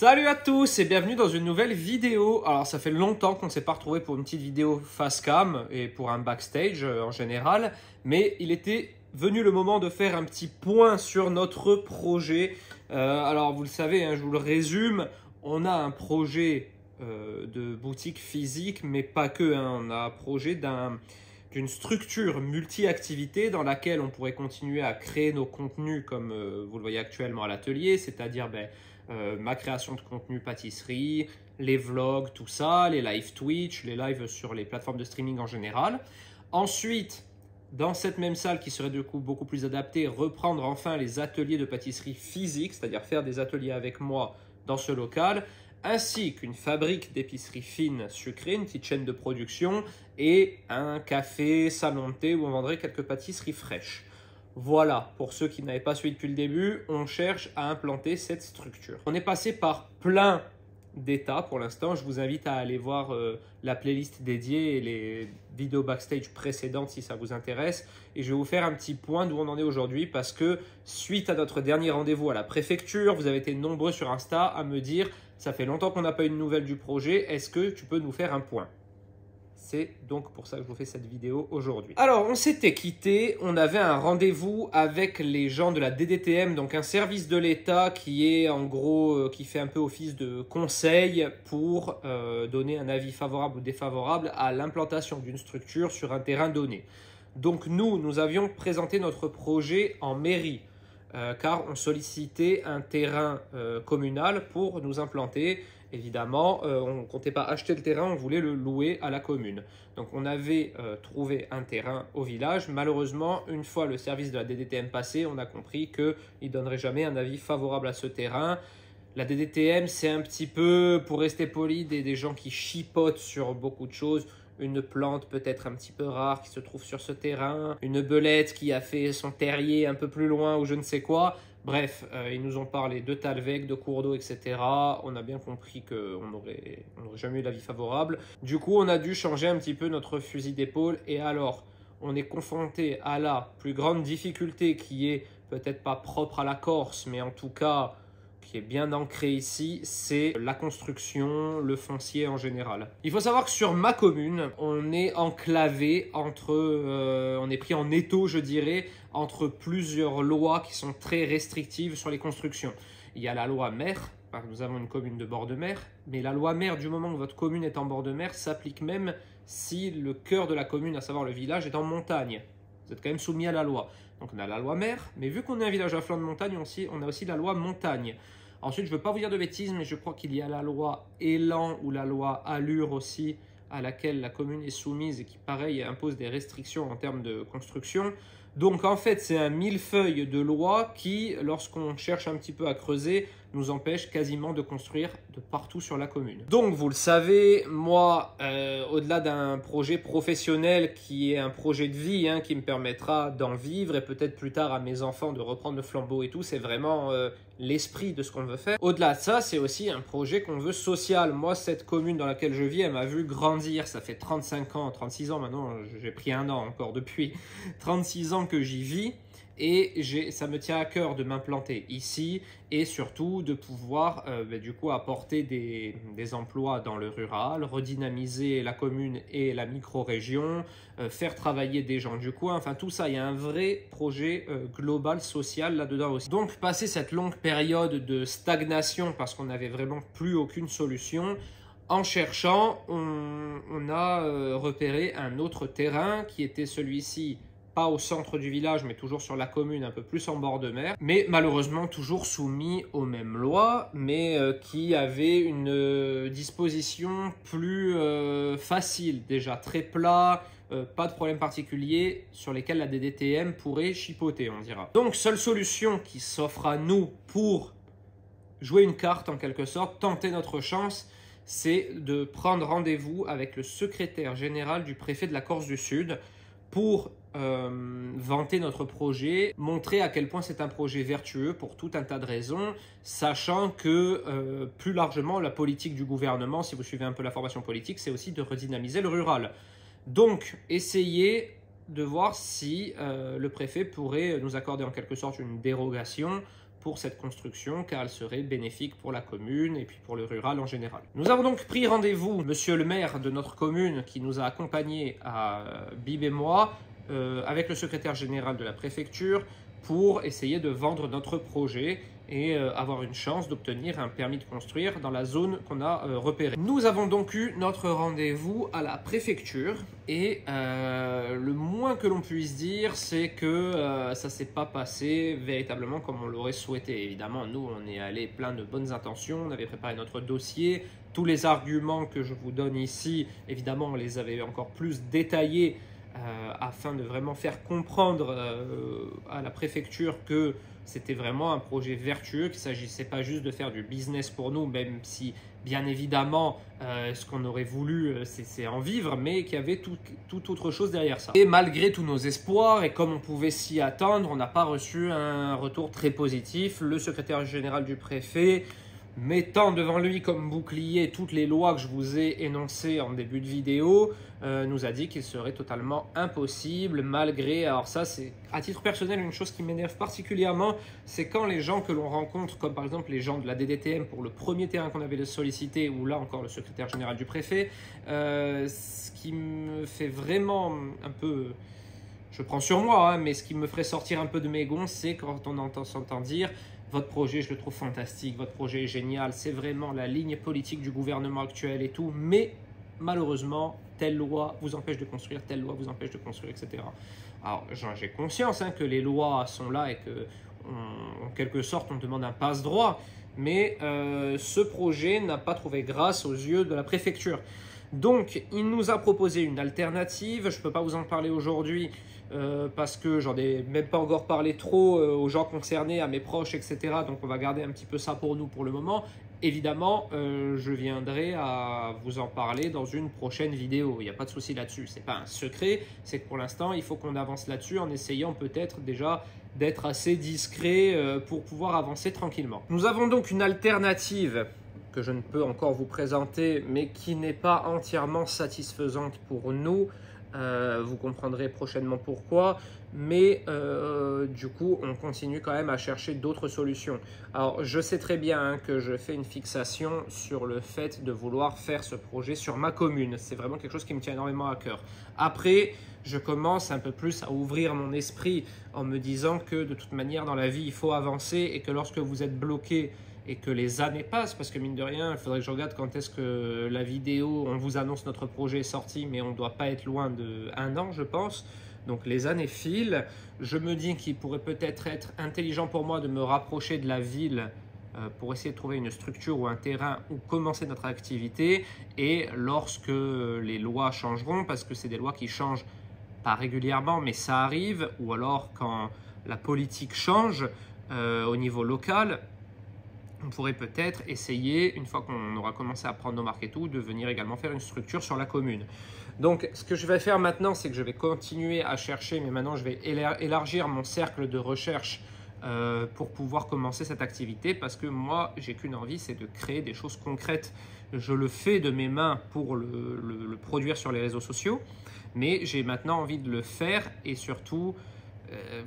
Salut à tous et bienvenue dans une nouvelle vidéo. Alors ça fait longtemps qu'on ne s'est pas retrouvé pour une petite vidéo face cam et pour un backstage en général, mais il était venu le moment de faire un petit point sur notre projet. Alors vous le savez, hein, je vous le résume, on a un projet de boutique physique, mais pas que, hein, on a un projet d'une structure multi-activité dans laquelle on pourrait continuer à créer nos contenus comme vous le voyez actuellement à l'atelier, c'est-à-dire ma création de contenu pâtisserie, les vlogs, tout ça, les lives Twitch, les lives sur les plateformes de streaming en général. Ensuite, dans cette même salle qui serait du coup beaucoup plus adaptée, reprendre enfin les ateliers de pâtisserie physique, c'est-à-dire faire des ateliers avec moi dans ce local, ainsi qu'une fabrique d'épicerie fine sucrée, une petite chaîne de production et un café, salon de thé où on vendrait quelques pâtisseries fraîches. Voilà, pour ceux qui n'avaient pas suivi depuis le début, on cherche à implanter cette structure. On est passé par plein d'états pour l'instant. Je vous invite à aller voir la playlist dédiée et les vidéos backstage précédentes si ça vous intéresse. Et je vais vous faire un petit point d'où on en est aujourd'hui parce que suite à notre dernier rendez-vous à la préfecture, vous avez été nombreux sur Insta à me dire « ça fait longtemps qu'on n'a pas eu de nouvelles du projet, est-ce que tu peux nous faire un point ?» C'est donc pour ça que je vous fais cette vidéo aujourd'hui. Alors, on s'était quitté, on avait un rendez-vous avec les gens de la DDTM, donc un service de l'État qui est en gros, qui fait un peu office de conseil pour donner un avis favorable ou défavorable à l'implantation d'une structure sur un terrain donné. Donc nous avions présenté notre projet en mairie, car on sollicitait un terrain communal pour nous implanter. Évidemment, on ne comptait pas acheter le terrain, on voulait le louer à la commune. Donc on avait trouvé un terrain au village. Malheureusement, une fois le service de la DDTM passé, on a compris qu'il ne donnerait jamais un avis favorable à ce terrain. La DDTM, c'est un petit peu, pour rester poli, des gens qui chipotent sur beaucoup de choses. Une plante peut-être un petit peu rare qui se trouve sur ce terrain, une belette qui a fait son terrier un peu plus loin ou je ne sais quoi. Bref, ils nous ont parlé de Talvec, de cours d'eau, etc. On a bien compris qu'on n'aurait jamais eu l'avis favorable. Du coup, on a dû changer un petit peu notre fusil d'épaule. Et alors, on est confronté à la plus grande difficulté qui est peut-être pas propre à la Corse, mais en tout cas qui est bien ancré ici, c'est la construction, le foncier en général. Il faut savoir que sur ma commune, on est enclavé entre, on est pris en étau, je dirais, entre plusieurs lois qui sont très restrictives sur les constructions. Il y a la loi mer, nous avons une commune de bord de mer, mais la loi mer, du moment où votre commune est en bord de mer, s'applique même si le cœur de la commune, à savoir le village, est en montagne. Vous êtes quand même soumis à la loi. Donc on a la loi mer, mais vu qu'on est un village à flanc de montagne, on a aussi la loi montagne. Ensuite, je ne veux pas vous dire de bêtises, mais je crois qu'il y a la loi Élan ou la loi Allure aussi, à laquelle la commune est soumise et qui, pareil, impose des restrictions en termes de construction. Donc en fait, c'est un millefeuille de lois qui, lorsqu'on cherche un petit peu à creuser, nous empêche quasiment de construire de partout sur la commune. Donc vous le savez, moi, au-delà d'un projet professionnel qui est un projet de vie, hein, qui me permettra d'en vivre et peut-être plus tard à mes enfants de reprendre le flambeau et tout, c'est vraiment l'esprit de ce qu'on veut faire. Au-delà de ça, c'est aussi un projet qu'on veut social. Moi, cette commune dans laquelle je vis, elle m'a vu grandir. Ça fait 35 ans, 36 ans maintenant, j'ai pris un an encore depuis 36 ans que j'y vis. Et ça me tient à cœur de m'implanter ici et surtout de pouvoir du coup apporter des emplois dans le rural, redynamiser la commune et la micro-région, faire travailler des gens du coin, enfin tout ça, il y a un vrai projet global, social là-dedans aussi. Donc passer cette longue période de stagnation parce qu'on n'avait vraiment plus aucune solution, en cherchant, on a repéré un autre terrain qui était celui-ci, pas au centre du village, mais toujours sur la commune, un peu plus en bord de mer, mais malheureusement toujours soumis aux mêmes lois, mais qui avait une disposition plus facile, déjà très plat, pas de problème particulier sur lesquels la DDTM pourrait chipoter, on dira. Donc, seule solution qui s'offre à nous pour jouer une carte en quelque sorte, tenter notre chance, c'est de prendre rendez-vous avec le secrétaire général du préfet de la Corse du Sud pour vanter notre projet, montrer à quel point c'est un projet vertueux pour tout un tas de raisons, sachant que plus largement la politique du gouvernement, si vous suivez un peu la formation politique, c'est aussi de redynamiser le rural. Donc essayez de voir si le préfet pourrait nous accorder en quelque sorte une dérogation pour cette construction car elle serait bénéfique pour la commune et puis pour le rural en général. Nous avons donc pris rendez-vous, monsieur le maire de notre commune qui nous a accompagnés à Bib et moi, avec le secrétaire général de la préfecture pour essayer de vendre notre projet et avoir une chance d'obtenir un permis de construire dans la zone qu'on a repérée. Nous avons donc eu notre rendez-vous à la préfecture et le moins que l'on puisse dire, c'est que ça ne s'est pas passé véritablement comme on l'aurait souhaité. Évidemment, nous, on est allé plein de bonnes intentions, on avait préparé notre dossier, tous les arguments que je vous donne ici, évidemment, on les avait encore plus détaillés afin de vraiment faire comprendre à la préfecture que c'était vraiment un projet vertueux, qu'il ne s'agissait pas juste de faire du business pour nous, même si bien évidemment ce qu'on aurait voulu c'est en vivre, mais qu'il y avait tout autre chose derrière ça. Et malgré tous nos espoirs et comme on pouvait s'y attendre, on n'a pas reçu un retour très positif. Le secrétaire général du préfet, mettant devant lui comme bouclier toutes les lois que je vous ai énoncées en début de vidéo, nous a dit qu'il serait totalement impossible malgré, alors ça c'est à titre personnel une chose qui m'énerve particulièrement, c'est quand les gens que l'on rencontre, comme par exemple les gens de la DDTM pour le premier terrain qu'on avait sollicité, ou là encore le secrétaire général du préfet, ce qui me fait vraiment un peu... Je prends sur moi, hein, mais ce qui me ferait sortir un peu de mes gonds, c'est quand on s'entend dire « Votre projet, je le trouve fantastique, votre projet est génial, c'est vraiment la ligne politique du gouvernement actuel et tout, mais malheureusement, telle loi vous empêche de construire, telle loi vous empêche de construire, etc. » Alors, j'ai conscience que les lois sont là et que, en quelque sorte, on demande un passe-droit, mais ce projet n'a pas trouvé grâce aux yeux de la préfecture. Donc, il nous a proposé une alternative. Je ne peux pas vous en parler aujourd'hui parce que j'en ai même pas encore parlé trop aux gens concernés, à mes proches, etc. Donc, on va garder un petit peu ça pour nous pour le moment. Évidemment, je viendrai à vous en parler dans une prochaine vidéo. Il n'y a pas de souci là-dessus. Ce n'est pas un secret. C'est que pour l'instant, il faut qu'on avance là-dessus en essayant peut-être déjà d'être assez discret pour pouvoir avancer tranquillement. Nous avons donc une alternative que je ne peux encore vous présenter, mais qui n'est pas entièrement satisfaisante pour nous. Vous comprendrez prochainement pourquoi, mais du coup, on continue quand même à chercher d'autres solutions. Alors, je sais très bien que je fais une fixation sur le fait de vouloir faire ce projet sur ma commune. C'est vraiment quelque chose qui me tient énormément à cœur. Après, je commence un peu plus à ouvrir mon esprit en me disant que de toute manière, dans la vie, il faut avancer et que lorsque vous êtes bloqué et que les années passent, parce que mine de rien, il faudrait que je regarde quand est-ce que la vidéo, on vous annonce notre projet est sorti, mais on ne doit pas être loin d'1 an, je pense. Donc les années filent. Je me dis qu'il pourrait peut-être être intelligent pour moi de me rapprocher de la ville pour essayer de trouver une structure ou un terrain où commencer notre activité. Et lorsque les lois changeront, parce que c'est des lois qui changent pas régulièrement, mais ça arrive, ou alors quand la politique change au niveau local, on pourrait peut-être essayer, une fois qu'on aura commencé à prendre nos marques et tout, de venir également faire une structure sur la commune. Donc, ce que je vais faire maintenant, c'est que je vais continuer à chercher, mais maintenant, je vais élargir mon cercle de recherche pour pouvoir commencer cette activité, parce que moi, j'ai qu'une envie, c'est de créer des choses concrètes. Je le fais de mes mains pour le produire sur les réseaux sociaux, mais j'ai maintenant envie de le faire et surtout...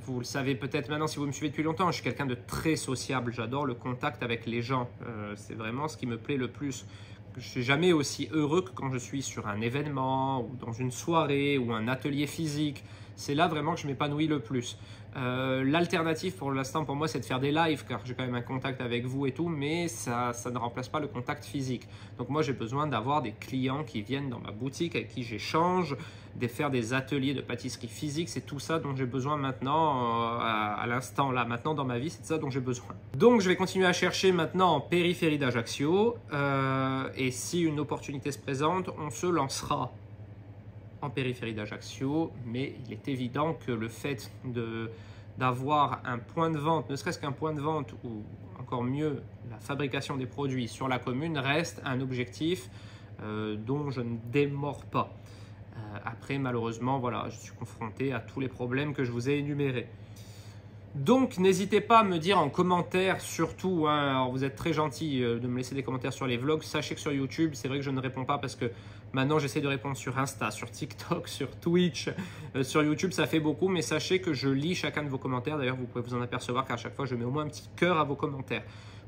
vous le savez peut-être maintenant si vous me suivez depuis longtemps, je suis quelqu'un de très sociable, j'adore le contact avec les gens, c'est vraiment ce qui me plaît le plus. Je ne suis jamais aussi heureux que quand je suis sur un événement ou dans une soirée ou un atelier physique, c'est là vraiment que je m'épanouis le plus. L'alternative pour l'instant pour moi c'est de faire des lives car j'ai quand même un contact avec vous et tout, mais ça ne remplace pas le contact physique. Donc moi j'ai besoin d'avoir des clients qui viennent dans ma boutique avec qui j'échange, de faire des ateliers de pâtisserie physique, c'est tout ça dont j'ai besoin maintenant à l'instant là, maintenant dans ma vie, c'est ça dont j'ai besoin. Donc je vais continuer à chercher maintenant en périphérie d'Ajaccio et si une opportunité se présente, on se lancera en périphérie d'Ajaccio, mais il est évident que le fait d'avoir un point de vente, ne serait-ce qu'un point de vente ou encore mieux la fabrication des produits sur la commune reste un objectif dont je ne démords pas. Après malheureusement voilà, je suis confronté à tous les problèmes que je vous ai énumérés. Donc n'hésitez pas à me dire en commentaire, surtout, hein, alors vous êtes très gentil de me laisser des commentaires sur les vlogs. Sachez que sur YouTube, c'est vrai que je ne réponds pas parce que maintenant j'essaie de répondre sur Insta, sur TikTok, sur Twitch, sur YouTube ça fait beaucoup, mais sachez que je lis chacun de vos commentaires. D'ailleurs vous pouvez vous en apercevoir qu'à chaque fois je mets au moins un petit cœur à vos commentaires.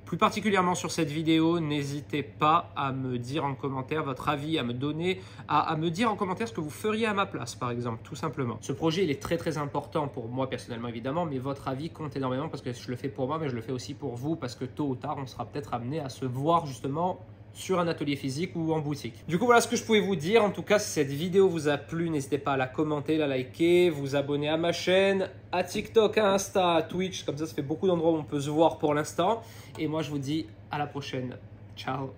Plus particulièrement sur cette vidéo, n'hésitez pas à me dire en commentaire votre avis, à me donner, à me dire en commentaire ce que vous feriez à ma place, par exemple, tout simplement. Ce projet, il est très très important pour moi personnellement, évidemment, mais votre avis compte énormément parce que je le fais pour moi, mais je le fais aussi pour vous parce que tôt ou tard, on sera peut-être amené à se voir justement sur un atelier physique ou en boutique. Du coup, voilà ce que je pouvais vous dire. En tout cas, si cette vidéo vous a plu, n'hésitez pas à la commenter, la liker, vous abonner à ma chaîne, à TikTok, à Insta, à Twitch. Comme ça fait beaucoup d'endroits où on peut se voir pour l'instant. Et moi, je vous dis à la prochaine. Ciao!